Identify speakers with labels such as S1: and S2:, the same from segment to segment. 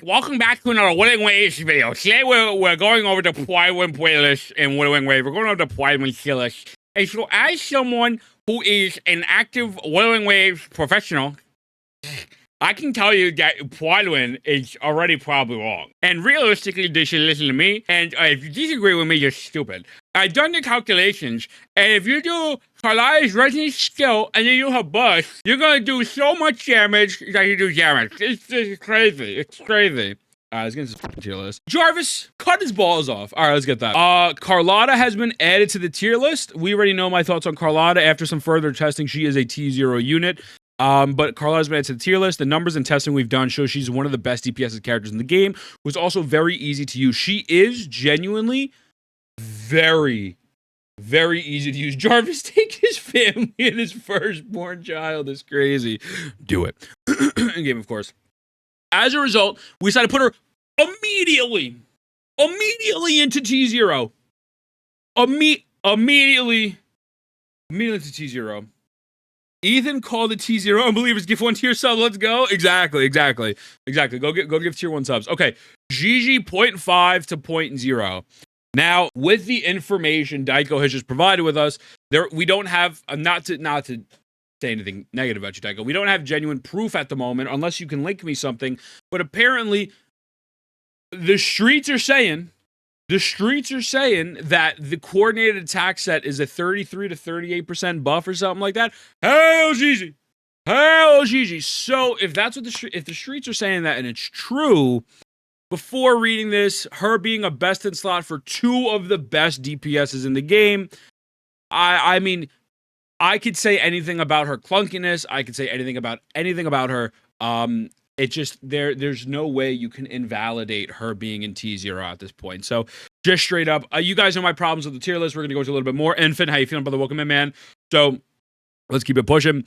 S1: Welcome back to another Withering Waves video. Today we're going over the Prydwen playlist in Withering Waves. We're going over the Prydwen tier list. And so as someone who is an active Withering Waves professional, I can tell you that Prydwen is already probably wrong. And realistically, they should listen to me. And if you disagree with me, you're stupid. I've done the calculations, and if you do Carlyle's resonance skill and then you have burst, you're gonna do so much damage that you do damage. It's crazy. It's crazy. Alright, let's get this tier list. Jarvis, cut his balls off. Alright, let's get that. Carlotta has been added to the tier list. We already know my thoughts on Carlotta. After some further testing, she is a T0 unit. But Carlotta's been added to the tier list. The numbers and testing we've done show she's one of the best DPS characters in the game. Was also very easy to use. She is genuinely very easy to use. Jarvis, take his family and his firstborn child. Is crazy. Do it. In game, of course. As a result, we decided to put her immediately into T0. Immediately to T0. Ethan called it T0. Unbelievers, give one tier sub. Let's go. Exactly. Go give tier 1 subs. Okay. GG 0.5 to 0.0. Now, with the information Daiko has just provided with us, we don't have, not to say anything negative about you, Daiko, we don't have genuine proof at the moment, unless you can link me something, but apparently, the streets are saying that the coordinated attack set is a 33 to 38% buff or something like that. Hell, Gigi. So, if that's what if the streets are saying that and it's true, before reading this, her being a best in slot for 2 of the best DPSs in the game, I mean, I could say anything about her clunkiness. I could say anything about her. It just, there's no way you can invalidate her being in T0 at this point. So, just straight up, you guys know my problems with the tier list. We're going to go into a little bit more. Infant, how you feeling, brother? Welcome in, man. So, let's keep it pushing.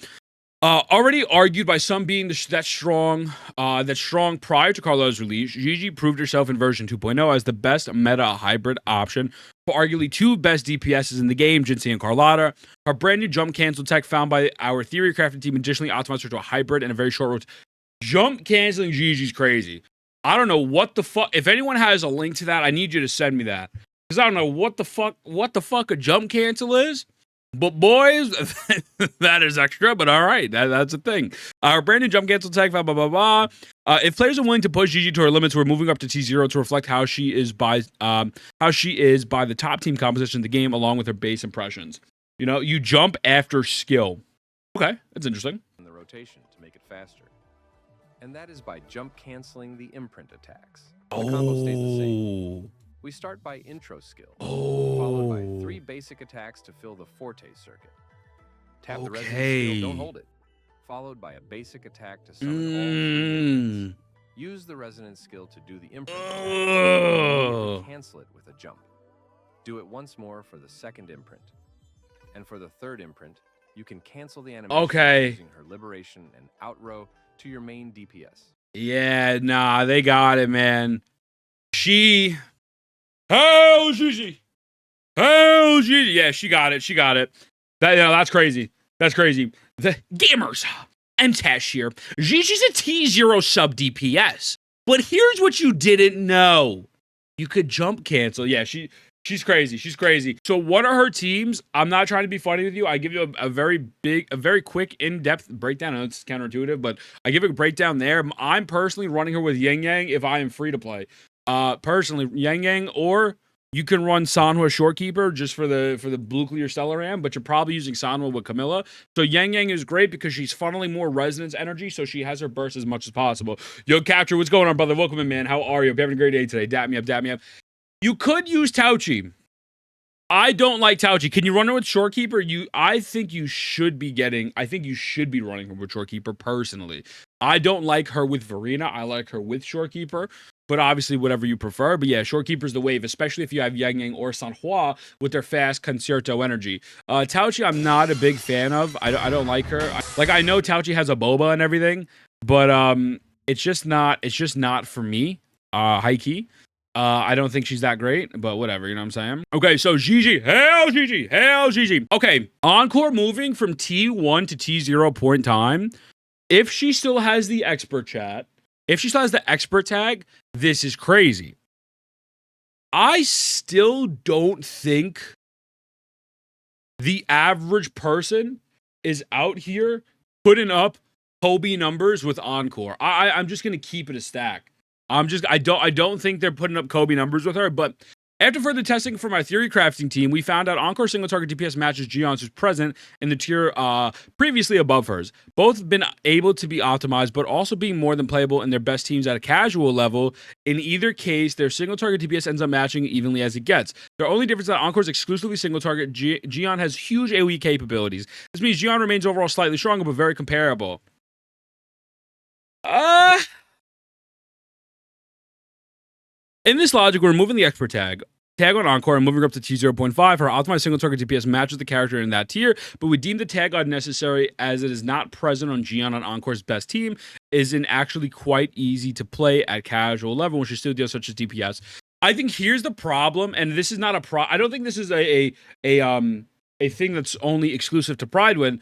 S1: Already argued by some being that strong prior to Carlotta's release, Gigi proved herself in version 2.0 as the best meta hybrid option for arguably 2 best DPSs in the game, Jinsei and Carlotta. Her brand new jump cancel tech found by our theory crafting team additionally optimized her to a hybrid and a very short road. Jump canceling Gigi's crazy. I don't know what the fuck. If anyone has a link to that, I need you to send me that, because I don't know what the fuck a jump cancel is. But boys, that is extra, but all right, that's a thing. Our brand new jump cancel tech, blah, blah, blah, blah. If players are willing to push Gigi to her limits, we're moving up to T0 to reflect how she is by the top team composition of the game, along with her base impressions. You know, you jump after skill. Okay, that's interesting.
S2: In the rotation to make it faster. And that is by jump canceling the imprint attacks. The combo stays the same. We start by intro skill, followed by 3 basic attacks to fill the forte circuit. Tap the resonance skill, don't hold it, followed by a basic attack to summon all 3 units. Use the resonance skill to do the imprint attack, cancel it with a jump. Do it once more for the 2nd imprint. And for the 3rd imprint, you can cancel the animation using her liberation and outrow to your main DPS.
S1: Yeah, nah, they got it, man. Hell, Gigi. Yeah, she got it. That's crazy. The gamers. MTash here. Gigi's a T0 sub DPS. But here's what you didn't know. You could jump cancel. Yeah, she's crazy. So what are her teams? I'm not trying to be funny with you. I give you a very quick, in-depth breakdown. I know it's counterintuitive, but I give a breakdown there. I'm personally running her with Yang Yang if I am free to play. Personally, Yang Yang, or you can run Sanhua Shorekeeper just for the blue clear stellar ram, but you're probably using Sanhua with Camilla. So Yang Yang is great because she's funneling more resonance energy, so she has her burst as much as possible. Yo, Capture, what's going on, brother? Welcome in, man. How are you? Hope you're having a great day today. Dap me up. You could use Tauchi. I don't like Tauchi. Can you run her with Shorekeeper? I think you should be running her with Shorekeeper personally. I don't like her with Verena. I like her with Shorekeeper. But obviously, whatever you prefer. But yeah, Shorekeeper's the wave, especially if you have Yang Yang or Sanhua with their fast Concerto energy. Tauchi, I'm not a big fan of. I don't like her. I know Tauchi has a boba and everything, but it's just not for me. High key. I don't think she's that great, but whatever, you know what I'm saying? Okay, so Gigi. Hell, Gigi. Okay, Encore moving from T1 to T0 point time. If she still has the expert chat, If she still has the expert tag, this is crazy. I still don't think the average person is out here putting up Kobe numbers with Encore. I'm just gonna keep it a stack. I don't think they're putting up Kobe numbers with her, but after further testing for my theory crafting team, we found out Encore single target DPS matches Gion's, who's present in the tier previously above hers. Both have been able to be optimized, but also being more than playable in their best teams at a casual level. In either case, their single target DPS ends up matching evenly as it gets. The only difference is that Encore's exclusively single target. Gion has huge AoE capabilities. This means Gion remains overall slightly stronger, but very comparable. In this logic, we're removing the expert tag on Encore and moving her up to T0.5. Her optimized single target DPS matches the character in that tier, but we deem the tag unnecessary as it is not present on Gion on Encore's best team, isn't actually quite easy to play at casual level when she still deals such as DPS. I think here's the problem, and this is not a I don't think this is a thing that's only exclusive to Prydwen.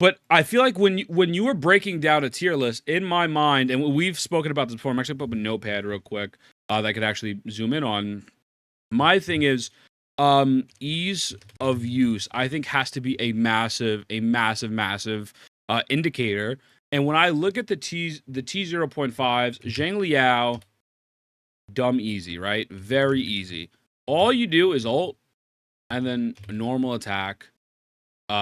S1: But I feel like when you were breaking down a tier list, in my mind, and we've spoken about this before, I'm actually going to put up a notepad real quick that I could actually zoom in on. My thing is ease of use, I think, has to be a massive indicator. And when I look at the T0.5s, Zhang Liao, dumb easy, right? Very easy. All you do is ult, and then a normal attack.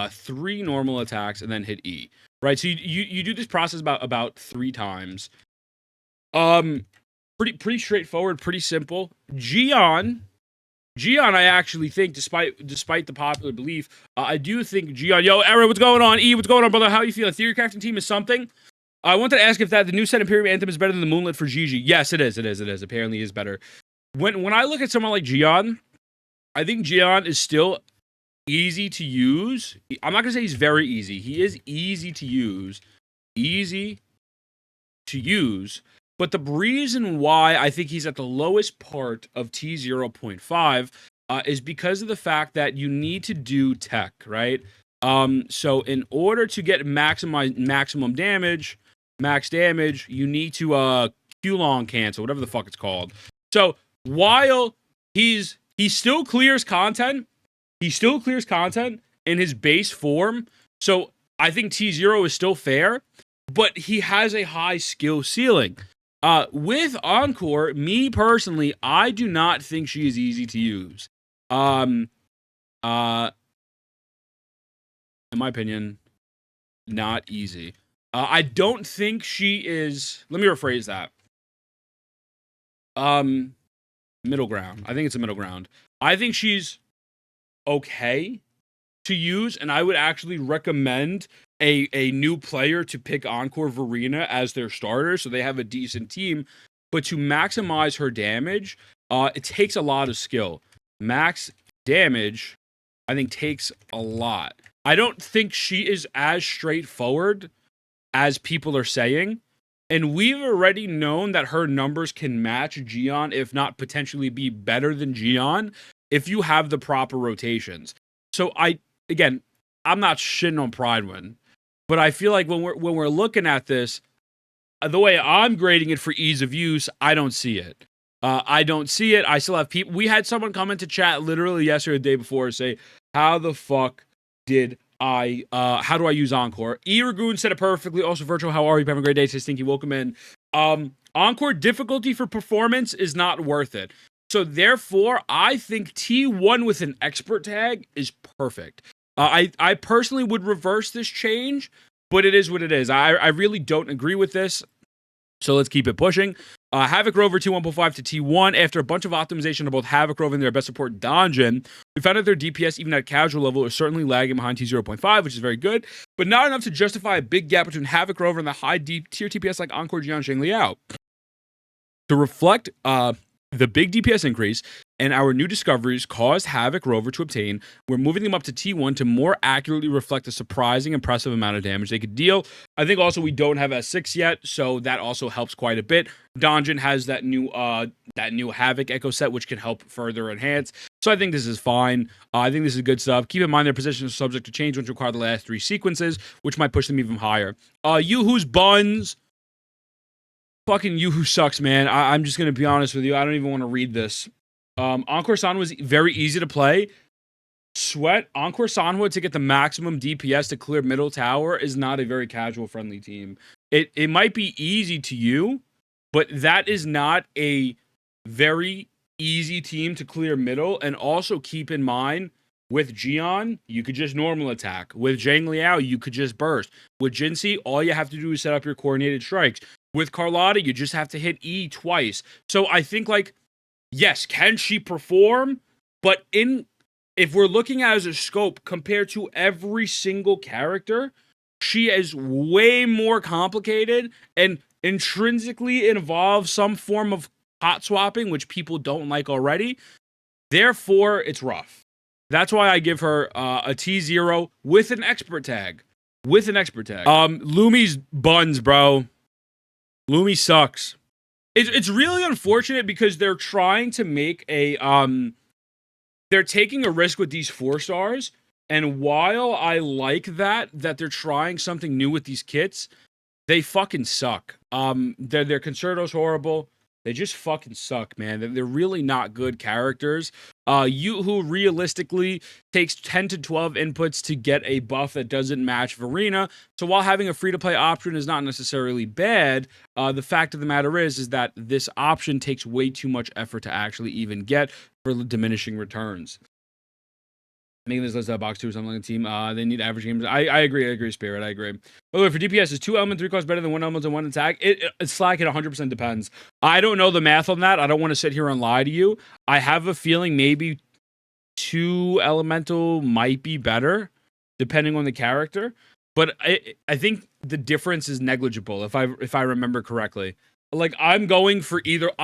S1: 3 normal attacks and then hit E, right? So you do this process about 3 times. Pretty straightforward, pretty simple. Gion, I actually think, despite the popular belief, I do think Gion. Yo, Aaron, what's going on? E, what's going on, brother? How you feeling? Theory crafting team is something. I wanted to ask if the new set Imperium Anthem is better than the Moonlit for Gigi. Yes, it is. Apparently, it is better. When I look at someone like Gion, I think Gion is still easy to use. I'm not gonna say he's very easy. He is easy to use. But the reason why I think he's at the lowest part of T0.5 is because of the fact that you need to do tech, right? So in order to get maximum damage, max damage, you need to Q-long cancel, whatever the fuck it's called. So while he still clears content, in his base form. So I think T0 is still fair, but he has a high skill ceiling. With Encore, me personally, I do not think she is easy to use. In my opinion, not easy. I don't think she is. Let me rephrase that. Middle ground. I think it's a middle ground. I think she's okay to use, and I would actually recommend a new player to pick Encore Verena as their starter so they have a decent team. But to maximize her damage, it takes a lot of skill. Max damage, I think, takes a lot. I don't think she is as straightforward as people are saying. And we've already known that her numbers can match Gion, if not potentially be better than Gion, if you have the proper rotations. So I'm not shitting on Prydwen, but I feel like when we're looking at this, the way I'm grading it for ease of use, I don't see it. I don't see it. I still have people. We had someone come into chat literally yesterday, the day before, say, "How the fuck did how do I use Encore?" E Ragoon said it perfectly. Also, Virtual, how are you? Having a great day. Say Stinky, welcome in. Encore difficulty for performance is not worth it. So therefore, I think T1 with an expert tag is perfect. I personally would reverse this change, but it is what it is. I really don't agree with this. So let's keep it pushing. Havoc Rover T1.5 to T1. After a bunch of optimization of both Havoc Rover and their best support Donjin, we found that their DPS, even at casual level, is certainly lagging behind T0.5, which is very good, but not enough to justify a big gap between Havoc Rover and the high deep tier TPS like Encore, Gion, Zhang Liao. To reflect the big DPS increase and our new discoveries caused Havoc Rover to obtain, we're moving them up to T1 to more accurately reflect the surprising impressive amount of damage they could deal. I think also we don't have S6 yet, so that also helps quite a bit. Donjin has that new Havoc Echo set, which can help further enhance. So I think this is fine. I think this is good stuff. Keep in mind their positions are subject to change, which require the last 3 sequences, which might push them even higher. Yoo-hoo's buns. fucking Yoo-Hoo sucks, man. I'm just gonna be honest with you. I don't even want to read this. Encore San was very easy to play. Sweat Encore Sanhwa to get the maximum DPS to clear middle tower is not a very casual friendly team. It might be easy to you, but that is not a very easy team to clear middle. And also keep in mind, with Jian, you could just normal attack. With Zhang Liao, you could just burst. With Jinxie, all you have to do is set up your coordinated strikes. With Carlotta, you just have to hit E twice. So I think, like, yes, can she perform? But if we're looking at it as a scope compared to every single character, she is way more complicated and intrinsically involves some form of hot swapping, which people don't like already. Therefore, it's rough. That's why I give her a T0 with an expert tag. Lumi's buns, bro. Lumi sucks. It's really unfortunate because they're trying to make a they're taking a risk with these 4 stars, and while I like that they're trying something new with these kits, they fucking suck. Their Concerto's horrible. They just fucking suck, man. They're really not good characters. Yoo-Hoo realistically takes 10 to 12 inputs to get a buff that doesn't match Verena. So while having a free-to-play option is not necessarily bad, the fact of the matter is that this option takes way too much effort to actually even get for diminishing returns. Making this list out of box 2 or something like a team. They need average games. I agree, Spirit. I agree. By the way, for DPS, is 2 element 3 cost better than 1 element and 1 attack? It's Slack. It 100% depends. I don't know the math on that. I don't want to sit here and lie to you. I have a feeling maybe 2 elemental might be better, depending on the character. But I think the difference is negligible, if I remember correctly. Like, I'm going for either 2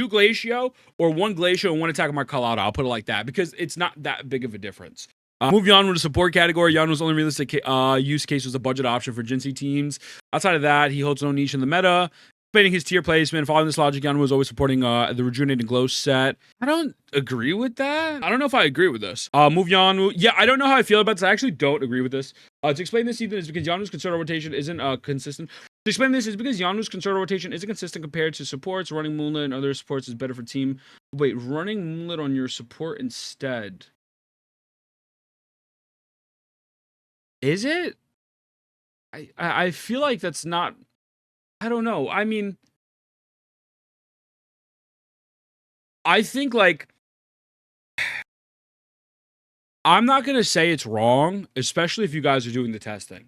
S1: Glacio or 1 Glacio and 1 attack on my Carlotta. I'll put it like that because it's not that big of a difference. Move Yanwu to support category. Yanwu's only realistic use case was a budget option for Jinxie teams. Outside of that, he holds his own niche in the meta. Explaining his tier placement, following this logic, Yanwu was always supporting the Rejuvenating Glow set. I don't agree with that. I don't know if I agree with this. Move Yanwu. Yeah, I don't know how I feel about this. I actually don't agree with this. To explain this, Ethan, is because Yanwu's concerted rotation isn't consistent. To explain this is because Yanwu's concerted rotation isn't consistent compared to supports. Running Moonlit and other supports is better for team. Wait, running Moonlit on your support instead. Is it? I feel like that's not... I don't know. I mean... I think, like... I'm not going to say it's wrong, especially if you guys are doing the testing.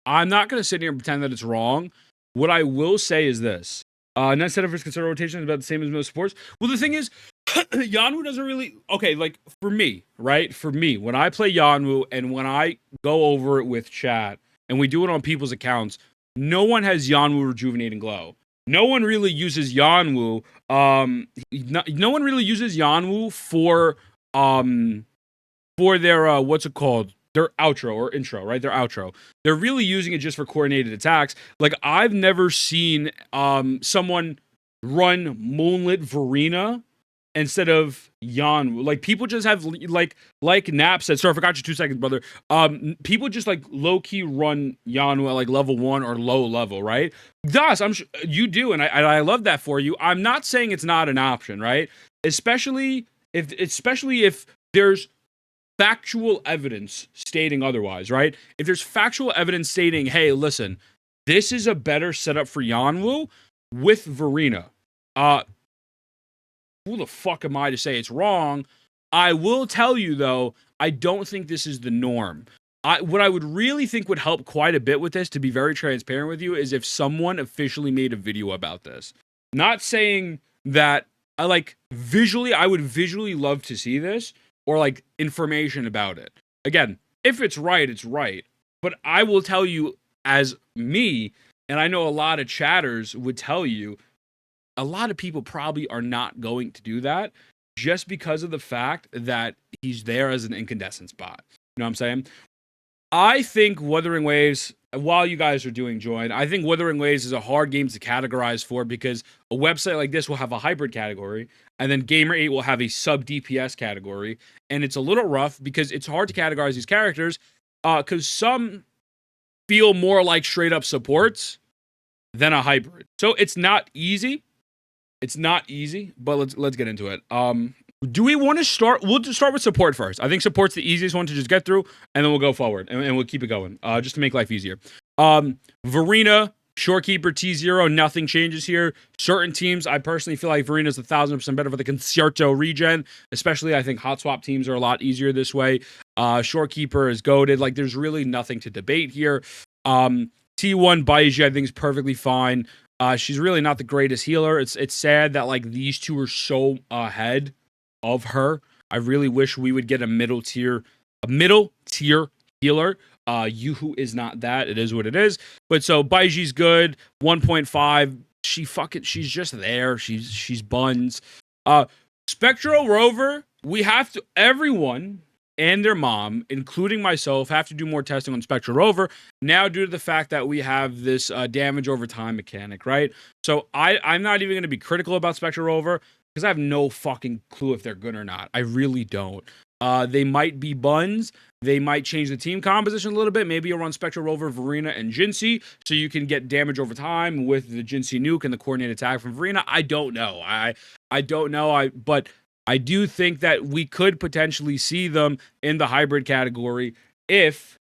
S1: I'm not going to sit here and pretend that it's wrong. What I will say is this. Net setup for consider rotation is about the same as most supports. Well, the thing is, Yanwu doesn't really... Okay, like, for me, right? For me, when I play Yanwu and when I go over it with chat, and we do it on people's accounts, no one has Yanwu Rejuvenating Glow. No one really uses Yanwu. No one really uses Yanwu for their, what's it called? Their outro or intro, right? Their outro. They're really using it just for coordinated attacks. Like, I've never seen someone run Moonlit Verena instead of Yanwu. Like, people just have, like Nap said, sorry, I forgot you 2 seconds, brother. People just, like, low-key run Yanwu at, like, level 1 or low level, right? Thus, I'm sure you do, and I love that for you. I'm not saying it's not an option, right? Especially if there's factual evidence stating otherwise, right? If there's factual evidence stating, hey, listen, this is a better setup for Yanwu with Verena. Who the fuck am I to say it's wrong? I will tell you, though, I don't think this is the norm. What I would really think would help quite a bit with this, to be very transparent with you, is if someone officially made a video about this. Not saying that I would visually love to see this, or, like, information about it. Again, if it's right, it's right. But I will tell you, as me, and I know a lot of chatters would tell you, a lot of people probably are not going to do that just because of the fact that he's there as an incandescent spot. You know what I'm saying? I think Withering Waves, while you guys are doing Join, I think Withering Waves is a hard game to categorize for because a website like this will have a hybrid category, and then Gamer8 will have a sub-DPS category, and it's a little rough because it's hard to categorize these characters because some feel more like straight-up supports, than a hybrid. So it's not easy. It's not easy, but let's get into it. Do we want to start? We'll just start with support first. I think support's the easiest one to just get through, and then we'll go forward, and we'll keep it going, just to make life easier. Verena, Shorekeeper, T0, nothing changes here. Certain teams, I personally feel like Verena's 1,000% better for the Concerto regen, especially I think hot swap teams are a lot easier this way. Shorekeeper is goated. Like, there's really nothing to debate here. T1 Baiji, I think, is perfectly fine. She's really not the greatest healer. It's sad that like these two are so ahead of her. I really wish we would get a middle tier healer. Yuhu is not that. It is what it is. But so Baiji's good. 1.5. She's just there. She's buns. Spectral Rover, everyone and their mom, including myself, have to do more testing on Spectral Rover now due to the fact that we have this damage over time mechanic, right? So I'm not even going to be critical about Spectral Rover because I have no fucking clue if they're good or not. I really don't. They might be buns. They might change the team composition a little bit. Maybe you'll run Spectral Rover, Verena, and Jinsei so you can get damage over time with the Jinsei nuke and the coordinated attack from Verena. I don't know. I don't know. But I do think that we could potentially see them in the hybrid category if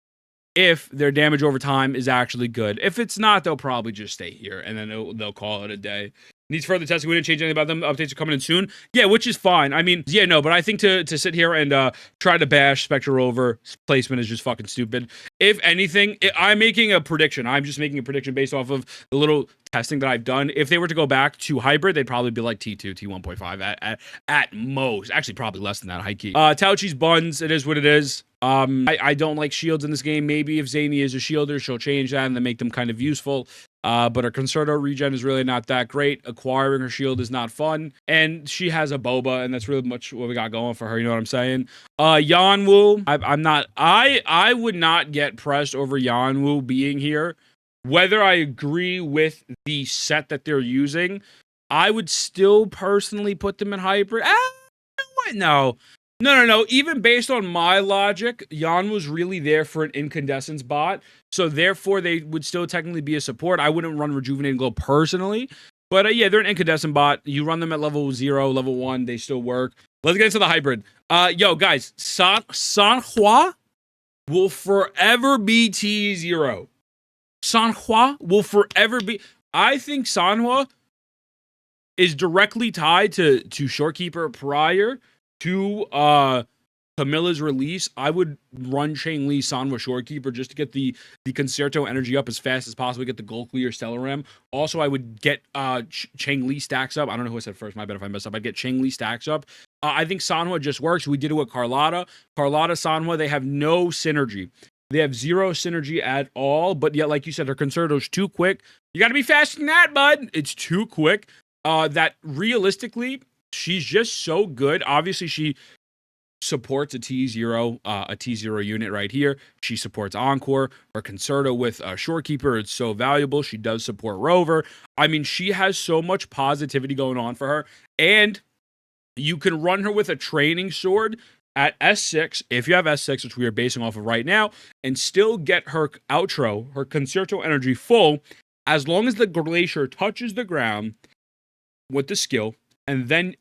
S1: their damage over time is actually good. If it's not, they'll probably just stay here, and then they'll call it a day. Needs further testing. We didn't change anything about them. Updates are coming in soon. Yeah, which is fine. I mean, yeah, no, but I think to sit here and try to bash Spectral Rover placement is just fucking stupid. If anything, I'm making a prediction. I'm just making a prediction based off of the little testing that I've done. If they were to go back to hybrid, they'd probably be like T2, T1.5 at most. Actually, probably less than that, high key. Tauchi's buns. It is what it is. I don't like shields in this game. Maybe if Zany is a shielder, she'll change that and then make them kind of useful. But her Concerto regen is really not that great. Acquiring her shield is not fun. And she has a boba, and that's really much what we got going for her. You know what I'm saying? Yanwu, I would not get pressed over Yanwu being here. Whether I agree with the set that they're using, I would still personally put them in hybrid. No. Even based on my logic, Yan was really there for an incandescence bot. So therefore, they would still technically be a support. I wouldn't run Rejuvenating Glow personally. But yeah, they're an incandescent bot. You run them at level 0, level 1. They still work. Let's get into the hybrid. Yo, guys. Sanhua will forever be T0. Sanhua will forever be... I think Sanhua is directly tied to Shorekeeper prior to Camilla's release. I would run Changli, Sanhua, Shorekeeper just to get the Concerto energy up as fast as possible, get the gold clear Stellar Ram. Also, I would get Changli stacks up. I don't know who I said first. My bad if I messed up. I'd get Changli stacks up. I think Sanhua just works. We did it with Carlotta. Sanhua, they have no synergy. They have 0 synergy at all, but yet, like you said, her Concerto's too quick. You got to be faster than that, bud. It's too quick. That realistically, she's just so good. Obviously, she supports a T0 unit right here. She supports Encore. Her Concerto with Shorekeeper is so valuable. She does support Rover. I mean, she has so much positivity going on for her. And you can run her with a training sword at S6, if you have S6, which we are basing off of right now, and still get her outro, her Concerto energy full, as long as the Glacier touches the ground with the skill, and then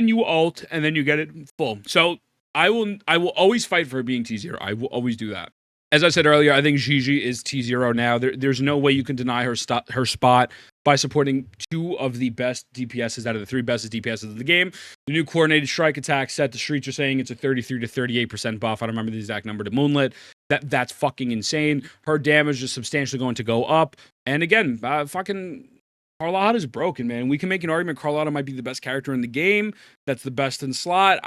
S1: you ult, and then you get it full. So I will always fight for her being T0. I will always do that. As I said earlier, I think Gigi is T0 now. There's no way you can deny her spot by supporting 2 of the best DPSs out of the 3 best DPSs of the game. The new coordinated strike attack set, the streets are saying it's a 33 to 38% buff. I don't remember the exact number to Moonlit. That's fucking insane. Her damage is substantially going to go up. And again, fucking Carlotta's broken, man. We can make an argument Carlotta might be the best character in the game. That's the best in slot.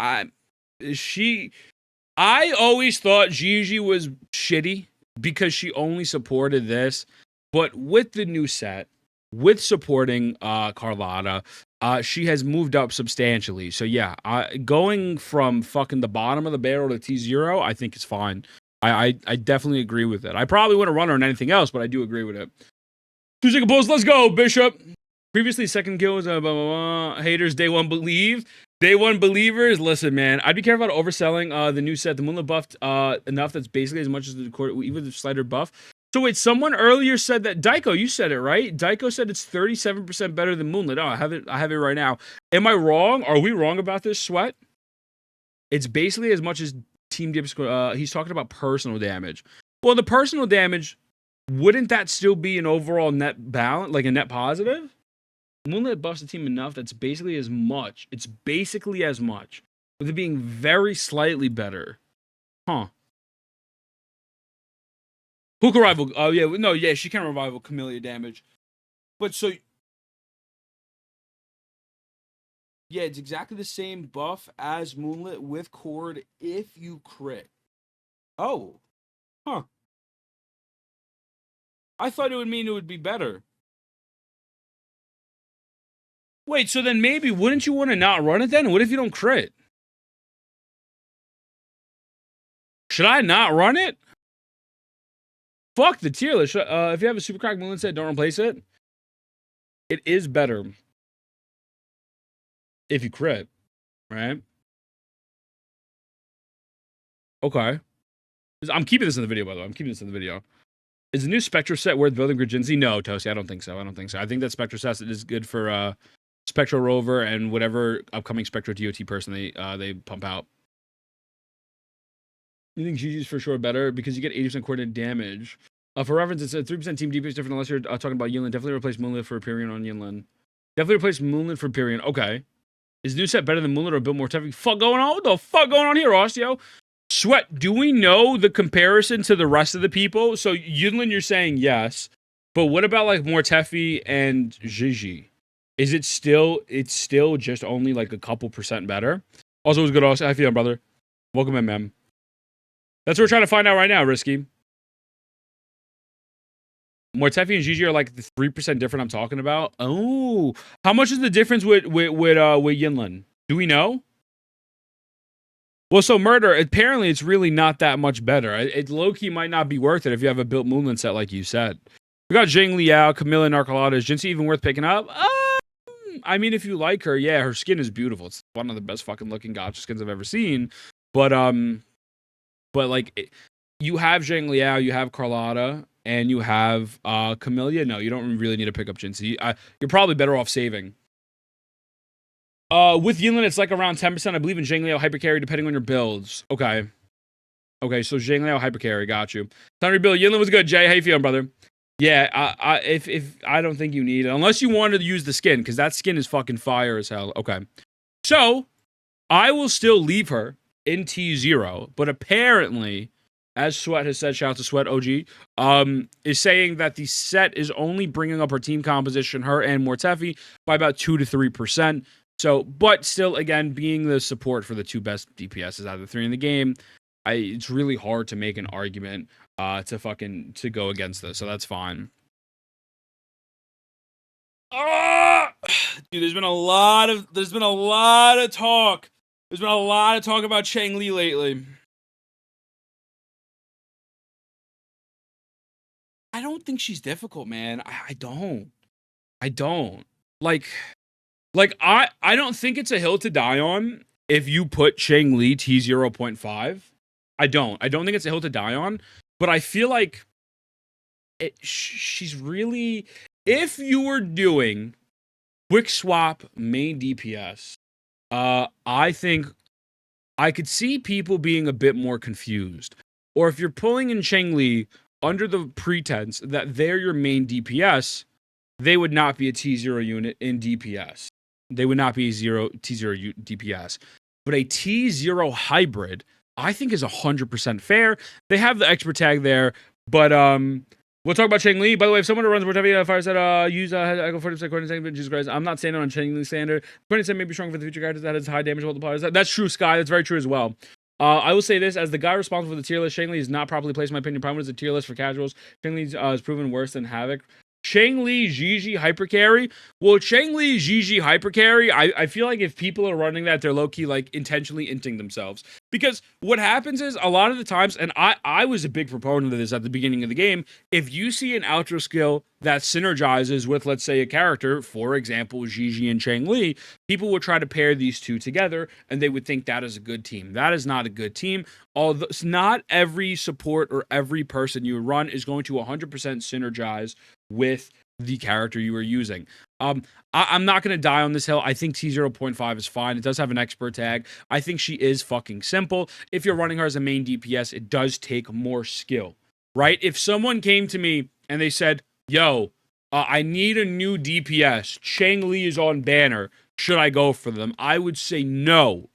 S1: I always thought Gigi was shitty because she only supported this. But with the new set, with supporting Carlotta, she has moved up substantially. So yeah, going from fucking the bottom of the barrel to T0, I think it's fine. I definitely agree with it. I probably wouldn't run her on anything else, but I do agree with it. 2 second pause, let's go, Bishop. Previously, second kill was haters, day 1 believe. Day 1 believers, listen, man. I'd be careful about overselling the new set. The Moonlit buffed enough that's basically as much as the core, even the slider buff. So wait, someone earlier said that Daiko, you said it right. Daiko said it's 37% better than Moonlit. Oh, I have it right now. Am I wrong? Are we wrong about this, Sweat? It's basically as much as Team Dip. He's talking about personal damage. Well, the personal damage, wouldn't that still be an overall net balance, like a net positive? Moonlit buffs the team enough that's basically as much. It's basically as much, with it being very slightly better. Huh. Who can rival? Oh, yeah. No, yeah, she can rival Camellia damage. But so... Yeah, it's exactly the same buff as Moonlit with Cord if you crit. Oh. Huh. I thought it would mean it would be better. Wait, so then maybe wouldn't you want to not run it then? What if you don't crit? Should I not run it? Fuck the tier list. If you have a super crack Moonlit set, don't replace it. It is better if you crit, right? Okay. I'm keeping this in the video, by the way. I'm keeping this in the video. Is the new Spectro set worth building Grijinzi? No, Toasty, I don't think so. I think that Spectro set is good for Spectro Rover and whatever upcoming Spectro DOT person they pump out. You think GG's for sure better because you get 80% coordinated damage. For reference, it's a 3% team DPS different unless you're talking about Yinlin. Definitely replace Moonlit for Hyperion on Yinlin. Definitely replace Moonlit for Hyperion. Okay. Is the new set better than Moonlit or a bit more tough? Fuck going on? What the fuck going on here, Osteo? Sweat, do we know the comparison to the rest of the people? So Yinlin, you're saying yes. But what about like Mortefi and Gigi? Is it still, it's still just only like a couple percent better? Also, it was good. Also, how you feeling, brother? Welcome, MM. That's what we're trying to find out right now, Risky. Mortefi and Gigi are like the 3% different I'm talking about. Oh, how much is the difference with Yinlin? Do we know? Well, so Murder, apparently it's really not that much better. It low-key might not be worth it if you have a built Moonlit set like you said. We got Zhang Liao, Camilla, and Arcolata. Is Jinxie even worth picking up? I mean, if you like her, yeah, her skin is beautiful. It's one of the best fucking looking gotcha skins I've ever seen. But like, you have Zhang Liao, you have Carlotta, and you have Camellia. No, you don't really need to pick up Jinxie. You're probably better off saving. With Yinlin, it's like around 10%. I believe in Zhang Liao Hypercarry, depending on your builds. Okay. Okay, so Zhang Liao Hypercarry, got you. Time to rebuild. Yinlin was good, Jay. How you feeling, brother? Yeah, if I don't think you need it. Unless you wanted to use the skin, because that skin is fucking fire as hell. Okay. So, I will still leave her in T0, but apparently, as Sweat has said, shout out to Sweat OG, is saying that the set is only bringing up her team composition, her and Mortefi, by about 2 to 3%. So, but still, again, being the support for the two best DPSs out of the three in the game, it's really hard to make an argument to go against this. So that's fine. Dude, there's been a lot of talk. There's been a lot of talk about Changli lately. I don't think she's difficult, man. I don't. Like I don't think it's a hill to die on if you put Changli T0.5. I don't think it's a hill to die on, but I feel like she's really, if you were doing quick swap main DPS, I think I could see people being a bit more confused. Or if you're pulling in Changli under the pretense that they're your main DPS, they would not be a T0 unit in DPS. They would not be T0 DPS. But a T0 hybrid, I think, is 100% fair. They have the expert tag there, but we'll talk about Changli. By the way, if someone runs Mortefi Fire said use I go 40% coordinate, Jesus Christ, I'm not saying it on Changli standard. 20% may be strong for the future characters that has high damage multipliers. That's true, Sky. That's very true as well. I will say this, as the guy responsible for the tier list, Changli is not properly placed, in my opinion. Problem is the tier list for casuals. Changli is proven worse than Havoc. Changli, Gigi, hypercarry. Well, Changli, Gigi, hypercarry, I feel like if people are running that, they're low-key, like, intentionally inting themselves. Because what happens is, a lot of the times, and I was a big proponent of this at the beginning of the game, if you see an outro skill that synergizes with, let's say, a character, for example, Gigi and Changli, people would try to pair these two together, and they would think that is a good team. That is not a good team. Although not every support or every person you run is going to 100% synergize with the character you are using. I'm not going to die on this hill. I think T0.5 is fine. It does have an expert tag. I think she is fucking simple. If you're running her as a main DPS, it does take more skill, right? If someone came to me and they said, yo, I need a new DPS. Changli is on banner. Should I go for them? I would say no.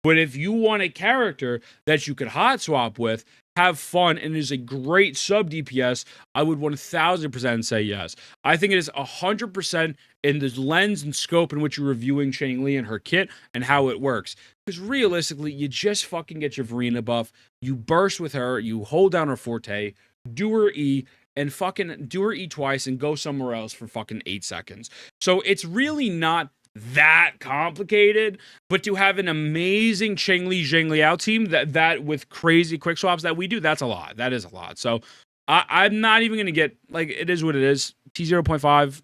S1: But if you want a character that you could hot swap with, have fun, and is a great sub DPS, I would 1000% say yes. I think it is 100% in the lens and scope in which you're reviewing Changli and her kit and how it works. Because realistically, you just fucking get your Verena buff, you burst with her, you hold down her forte, do her E, and fucking do her E twice and go somewhere else for fucking 8 seconds. So it's really not that complicated, but to have an amazing Changli out team that with crazy quick swaps that we do, that's a lot. That is a lot. So I'm not even gonna get, like, it is what it is. T0.5,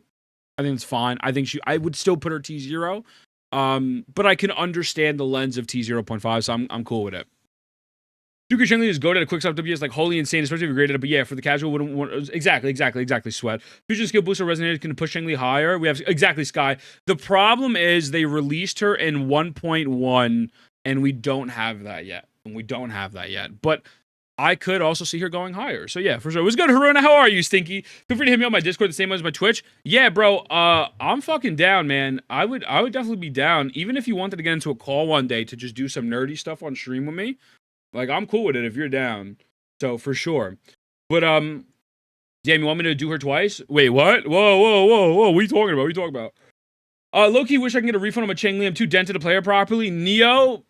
S1: I think it's fine. I think I would still put her T0, but I can understand the lens of T0.5, so I'm cool with it. Duke Changli is goated at a quick stop WS like holy insane, especially if you're graded up. But yeah, for the casual, wouldn't want exactly. Sweat. Fusion skill booster resonated can push Changli higher. We have exactly Sky. The problem is they released her in 1.1, and we don't have that yet. But I could also see her going higher. So yeah, for sure. What's good, Haruna? How are you, Stinky? Feel free to hit me on my Discord the same as my Twitch. Yeah, bro. I'm fucking down, man. I would definitely be down, even if you wanted to get into a call one day to just do some nerdy stuff on stream with me. Like, I'm cool with it if you're down. So, for sure. But, damn, you want me to do her twice? Wait, what? Whoa. What are you talking about? Low-key wish I can get a refund on my Changli. I'm too dented to play her properly. Neo,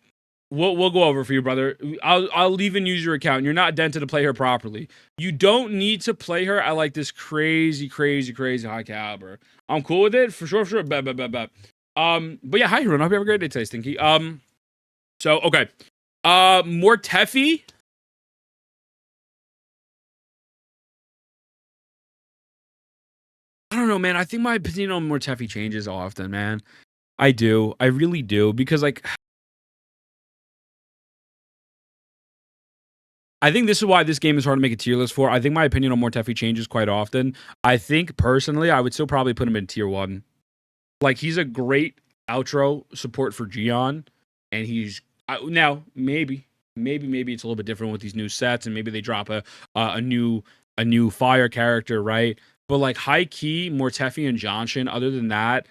S1: we'll go over for you, brother. I'll even use your account. You're not dented to play her properly. You don't need to play her at, like, this crazy high caliber. I'm cool with it. For sure. Bet. But yeah, hi, everyone. I hope you have a great day today, Stinky. So, okay. More Teffy. I don't know, man. I think my opinion on more Teffy changes often, man. I do. I really do. Because, like, I think this is why this game is hard to make a tier list for. I think my opinion on more Teffy changes quite often. I think, personally, I would still probably put him in tier 1. Like, he's a great outro support for Gion. And he's... now, maybe it's a little bit different with these new sets, and maybe they drop a new fire character, right? But like high key, Mortefi and Johnson, other than that,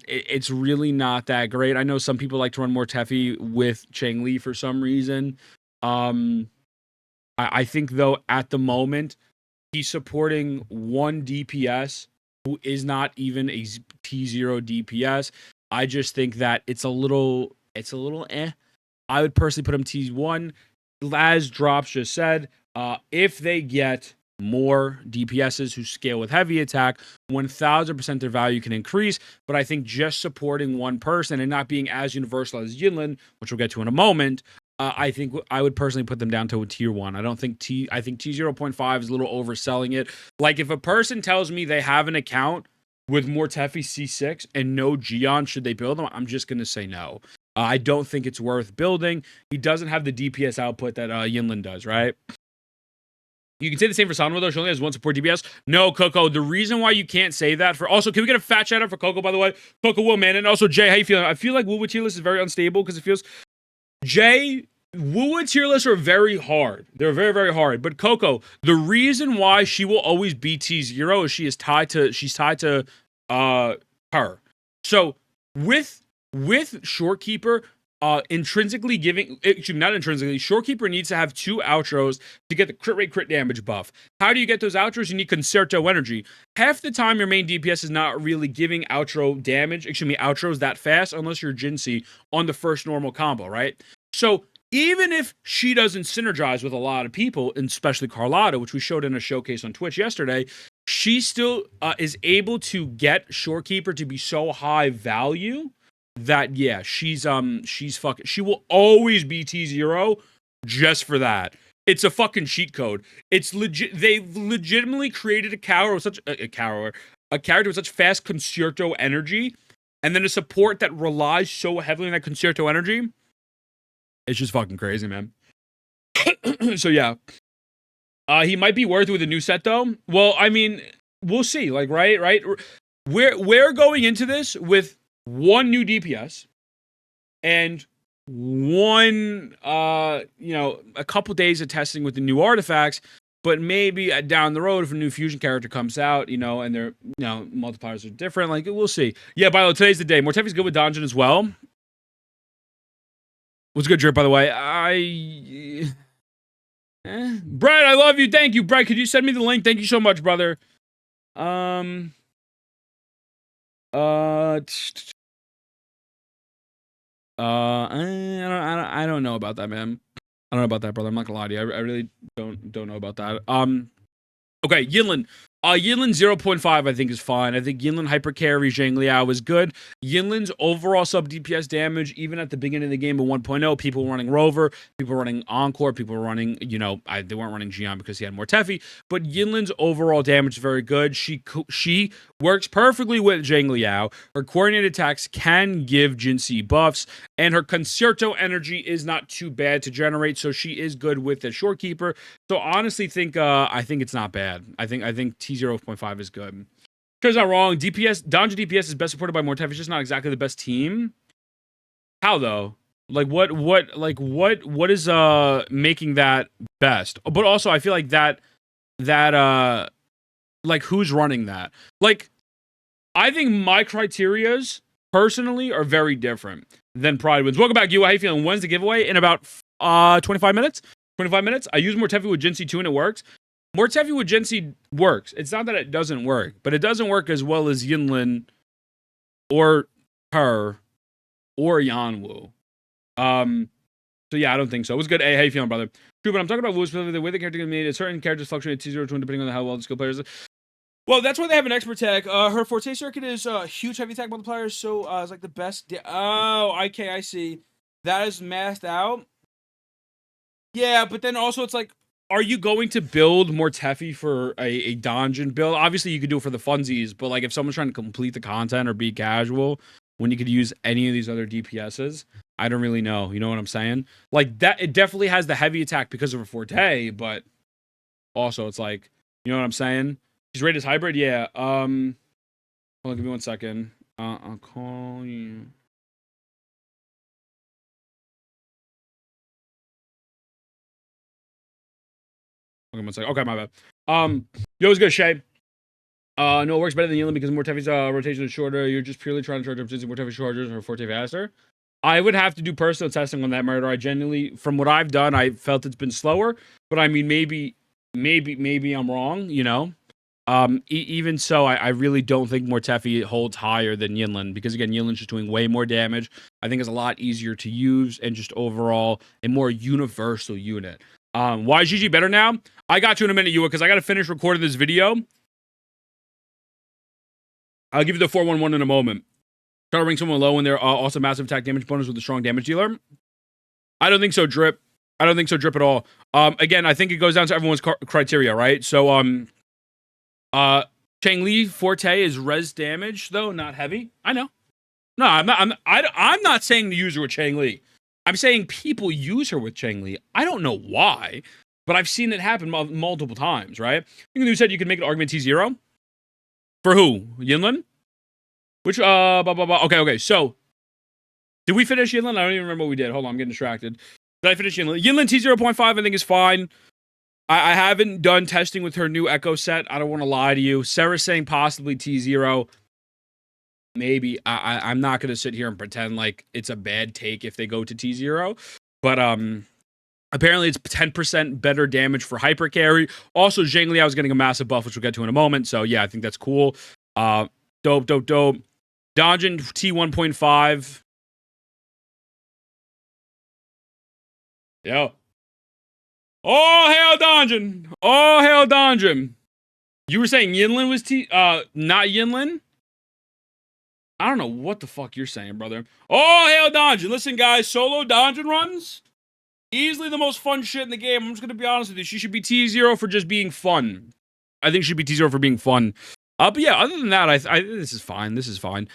S1: it's really not that great. I know some people like to run Mortefi with Changli for some reason. I think though at the moment he's supporting one DPS who is not even a T0 DPS. I just think that it's a little eh. I would personally put him T1. As Drops just said, if they get more DPSs who scale with heavy attack, 1000% their value can increase. But I think just supporting one person and not being as universal as Yinlin, which we'll get to in a moment, I think I would personally put them down to a tier 1. I think T0.5 is a little overselling it. Like if a person tells me they have an account with Mortefi C6 and no Gion, should they build them? I'm just going to say no. I don't think it's worth building. He doesn't have the DPS output that Yinlin does, right? You can say the same for Sanwa, though. She only has one support DPS. No, Coco. The reason why you can't say that for... Also, can we get a fat shout out for Coco, by the way? Coco Will, man. And also, Jay, how you feeling? I feel like Woo tier list is very unstable because it feels... Jay, Woo tier lists are very hard. They're very, very hard. But Coco, the reason why she will always be T0 is she's tied to her. So, with Shorekeeper, intrinsically giving, not intrinsically, Shorekeeper needs to have 2 outros to get the crit rate, crit damage buff. How do you get those outros? You need Concerto energy. Half the time, your main DPS is not really giving outros that fast, unless you're Jinsei on the first normal combo, right? So, even if she doesn't synergize with a lot of people, and especially Carlotta, which we showed in a showcase on Twitch yesterday, she still is able to get Shorekeeper to be so high value that yeah, she's fucking, she will always be T0 just for that. It's a fucking cheat code. It's legit. They've legitimately created a character with such a character with such fast concerto energy, and then a support that relies so heavily on that concerto energy. It's just fucking crazy, man. So yeah, he might be worth it with a new set though. Well, I mean, we'll see. Like, right. We're going into this with one new DPS and one, a couple days of testing with the new artifacts. But maybe down the road, if a new fusion character comes out, and their multipliers are different, like we'll see. Yeah, by the way, today's the day. Mortefi's good with Donjon as well. What's good, Drip? By the way, Brad, I love you. Thank you, Brad. Could you send me the link? Thank you so much, brother. I don't know about that, man. I don't know about that, brother. I'm not gonna lie to you. I really don't know about that. Okay, Yinlin. Yinlin 0.5 I think is fine. I think Yinlin hyper carry Zhang Liao is good. Yinlin's overall sub DPS damage, even at the beginning of the game of 1.0, people were running Rover, people were running Encore, people were running, they weren't running Xian because he had more Tefi, but Yinlin's overall damage is very good. She works perfectly with Zhang Liao. Her coordinated attacks can give Jinxie buffs, and her concerto energy is not too bad to generate, so she is good with the Shorekeeper. So honestly, I think it's not bad. I think T0.5 is good. Because not wrong. Donjon DPS is best supported by Mortefi. It's just not exactly the best team. How though? Like what is making that best? But also I feel like that like who's running that? Like I think my criterias personally are very different than Prydwen's. Welcome back, you. How you feeling? When's the giveaway? In about 25 minutes. 25 minutes. I use Mortefi with Jinxie too, and it works. Mortefi with Jinxie works. It's not that it doesn't work, but it doesn't work as well as Yinlin or her or Yanwu. So yeah, I don't think so. It was good. Hey, how you feeling, brother? True, but I'm talking about Wu specifically. The way the character can be made, certain characters fluctuate T0 to 1 depending on how well the skill players. Well, that's why they have an expert tech. Her forte circuit is huge heavy attack multiplier, so it's like the best. Okay, I see. That is mathed out. Yeah, but then also it's like, are you going to build Mortefi for a donjon build? Obviously, you could do it for the funsies, but like if someone's trying to complete the content or be casual, when you could use any of these other DPSs, I don't really know. You know what I'm saying? Like that, it definitely has the heavy attack because of her forte, but also it's like, you know what I'm saying? She's rated as hybrid, yeah. Hold on, give me 1 second. I'll call you. Okay, 1 second. Okay, my bad. Yo, it's good, Shay. No, it works better than Yinlin because Mortefi's rotation is shorter. You're just purely trying to charge up Jinxie. Mortefi charges her forte faster. I would have to do personal testing on that murder. I genuinely, from what I've done, I felt it's been slower. But I mean, maybe I'm wrong. Even so, I really don't think Mortefi holds higher than Yinlin because again, Yinlin's just doing way more damage. I think it's a lot easier to use and just overall a more universal unit. Why is GG better now? I got you in a minute, Yua, because I got to finish recording this video. I'll give you the 411 in a moment. Try to ring someone low when they're also massive attack damage bonus with a strong damage dealer. I don't think so, Drip. I don't think so, Drip at all. Again, I think it goes down to everyone's criteria, right? So, Changli forte is res damage, though, not heavy. I know. No, I'm not saying to use her with Changli. I'm saying people use her with Changli. I don't know why, but I've seen it happen multiple times, right? You said you could make an argument T0. For who? Yinlin? Which, okay. So, did we finish Yinlin? I don't even remember what we did. Hold on, I'm getting distracted. Did I finish Yinlin? Yinlin T0.5, I think, is fine. I haven't done testing with her new Echo set. I don't want to lie to you. Sarah's saying possibly T0. Maybe. I'm not going to sit here and pretend like it's a bad take if they go to T0. But, apparently it's 10% better damage for hyper carry. Also, Zhang Liao is getting a massive buff, which we'll get to in a moment. So, yeah, I think that's cool. Dope. Donjon T1.5. Yo. Oh, hell, Donjon. You were saying Yinlin was not Yinlin? I don't know what the fuck you're saying, brother. Oh, hail Donjon. Listen, guys, solo Donjon runs, easily the most fun shit in the game. I'm just going to be honest with you. She should be T0 for just being fun. I think she should be T0 for being fun. But yeah, other than that, I this is fine. This is fine.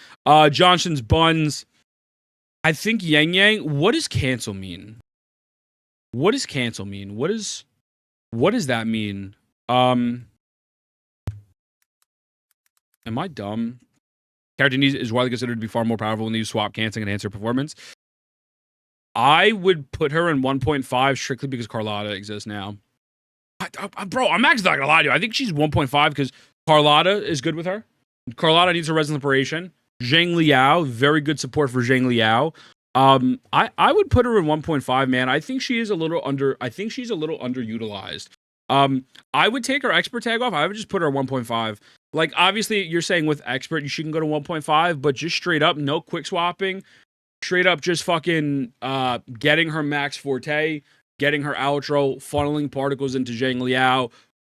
S1: Johnson's buns. I think Yang Yang. What does cancel mean? What does cancel mean? What does that mean? Am I dumb? Character is widely considered to be far more powerful when you swap canceling and enhance her performance. I would put her in 1.5 strictly because Carlotta exists now. Bro, I'm actually not gonna lie to you. I think she's 1.5 because Carlotta is good with her. Carlotta needs her Resident Liberation. Zhang Liao, very good support for Zhang Liao. I would put her in 1.5, man. I think she's a little underutilized. I would take her expert tag off. I would just put her at 1.5. Like, obviously, you're saying with expert, she can go to 1.5, but just straight up, no quick swapping. Straight up, just fucking getting her max forte, getting her outro, funneling particles into Zhang Liao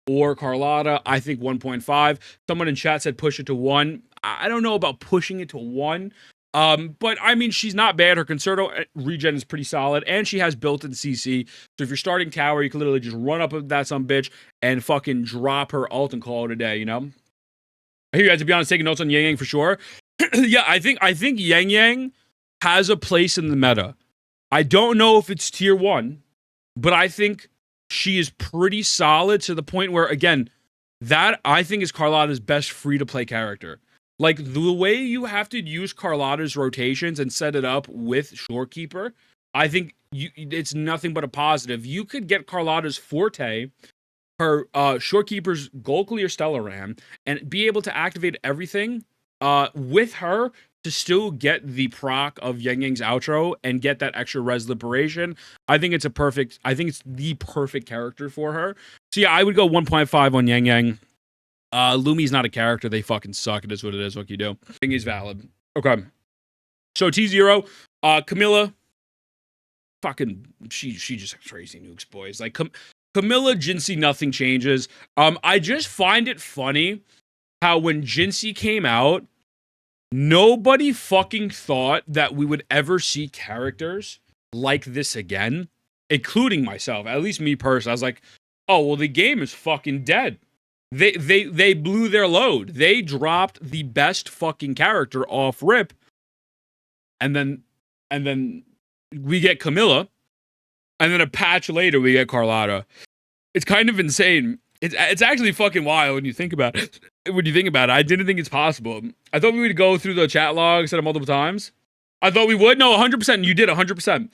S1: or Carlotta. I think 1.5. Someone in chat said push it to 1. I don't know about pushing it to 1. But I mean, she's not bad. Her Concerto regen is pretty solid, and she has built-in CC. So if you're starting tower, you can literally just run up with that sumbitch and fucking drop her ult and call it a day, you know? I hear you guys, to be honest, taking notes on Yang Yang for sure. Yeah, I think Yang Yang has a place in the meta. I don't know if it's tier 1, but I think she is pretty solid to the point where, again, that I think is Carlotta's best free-to-play character. Like, the way you have to use Carlotta's rotations and set it up with Shorekeeper, I think it's nothing but a positive. You could get Carlotta's forte, her Shorekeeper's Gold Clear Stellar Ram, and be able to activate everything with her to still get the proc of Yang Yang's outro and get that extra res liberation. I think it's the perfect character for her. So yeah, I would go 1.5 on Yang Yang. Lumi's not a character. They fucking suck. It is what it is. What can you do? I think he's valid. Okay. So T0, Camilla, fucking, she just has crazy nukes, boys. Like, Camilla, Jinxie, nothing changes. I just find it funny how when Jinxie came out, nobody fucking thought that we would ever see characters like this again, including myself. At least me personally. I was like, oh, well, the game is fucking dead. They blew their load. They dropped the best fucking character off rip. And then we get Camilla. And then a patch later we get Carlotta. It's kind of insane. It's actually fucking wild when you think about it. I didn't think it's possible. I thought we would go through the chat logs multiple times. I thought we would. No, 100%. You did 100%.